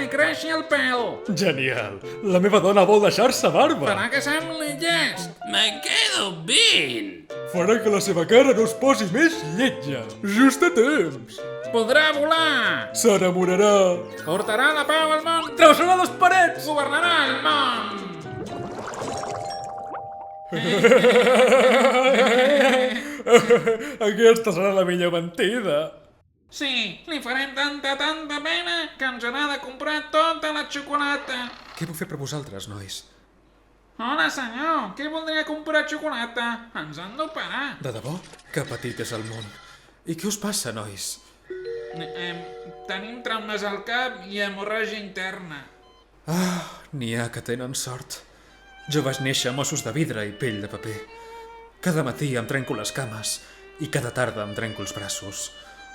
li creixi el pèl. Genial! La meva dona vol deixar-se barba! Farà que sembli llest. Me quedo 20. Farà que la seva cara no es posi més lletja! Just a temps! Podrà volar. S'enamorarà! Portarà la pau al món. Travessarà les parets! Governarà el món. Aquesta serà la millor mentida! Sí, li farem tanta pena que ens haurà de comprar tota la xocolata. Què puc fer per vosaltres, nois? Hola, senyor. Què voldria comprar xocolata? Ens han d'operar. De debò? Que petit és el món. I què us passa, nois? Tenim traumes al cap i hemorràgia interna. N'hi ha que tenen sort. Jo vaig néixer amb ossos de vidre i pell de paper. Cada matí em trenco les cames i cada tarda em trenco els braços.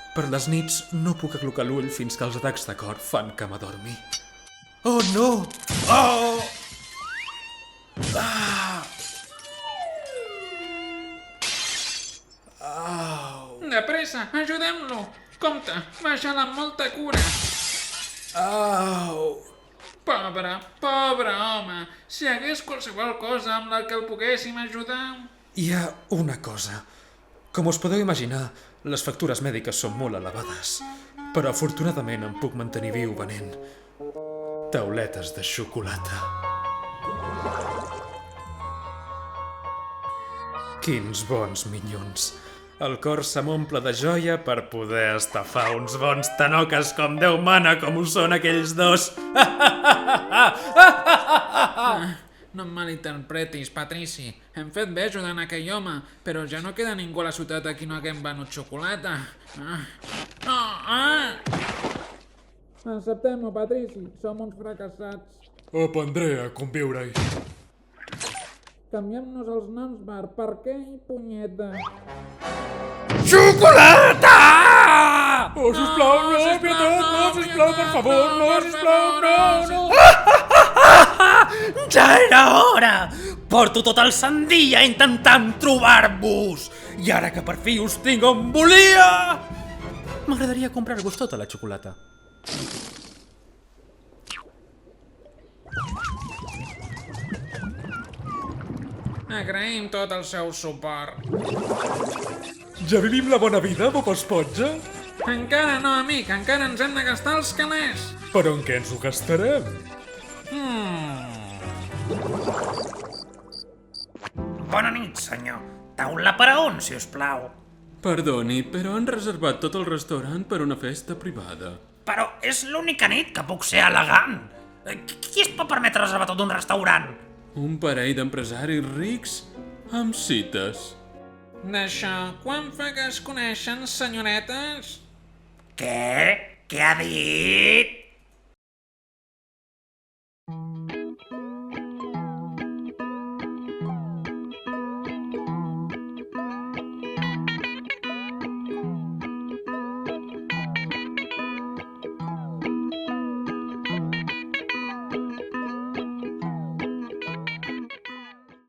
Per les nits no puc aclucar l'ull fins que els atacs de cor fan que m'adormi. Oh, no! Oh! Ah! Au! De pressa, ajudem-lo. Compte, baixa-la amb molta cura. Au! Pobre home. Si hi hagués qualsevol cosa amb la que el poguéssim ajudar... Hi ha una cosa. Com us podeu imaginar, les factures mèdiques són molt elevades, però afortunadament em puc mantenir viu venent tauletes de xocolata. Quins bons minyons! El cor se m'omple de joia per poder estafar uns bons tanoques com Déu mana com ho són aquells dos. No em malinterpretis, Patrici. Hem fet bé ajudant aquell home, però ja no queda ningú a la ciutat a qui no haguem venut xocolata. Acceptem-ho, Patrici. Som uns fracassats. Aprendré a conviure-hi. Canviem-nos els noms per què i punyeta. Xocolata! Oh, sisplau, no, pietat, no, sisplau, per favor, no, sisplau, no. Ja era hora! Porto tot el sant dia intentant trobar-vos! I ara que per fi us tinc on volia! M'agradaria comprar-vos tota la xocolata. Agraïm tot el seu suport. Ja vivim la bona vida, Bob Esponja? Encara no, amic. Encara ens hem de gastar els calés. Però en què ens ho gastarem? Bona nit, senyor. Taula per a on, si us plau? Perdoni, però han reservat tot el restaurant per una festa privada. Però és l'única nit que puc ser elegant. Qui es pot permetre reservar tot un restaurant? Un parell d'empresaris rics amb cites. D'això, quan fa que es coneixen, senyoretes? Què? Què ha dit?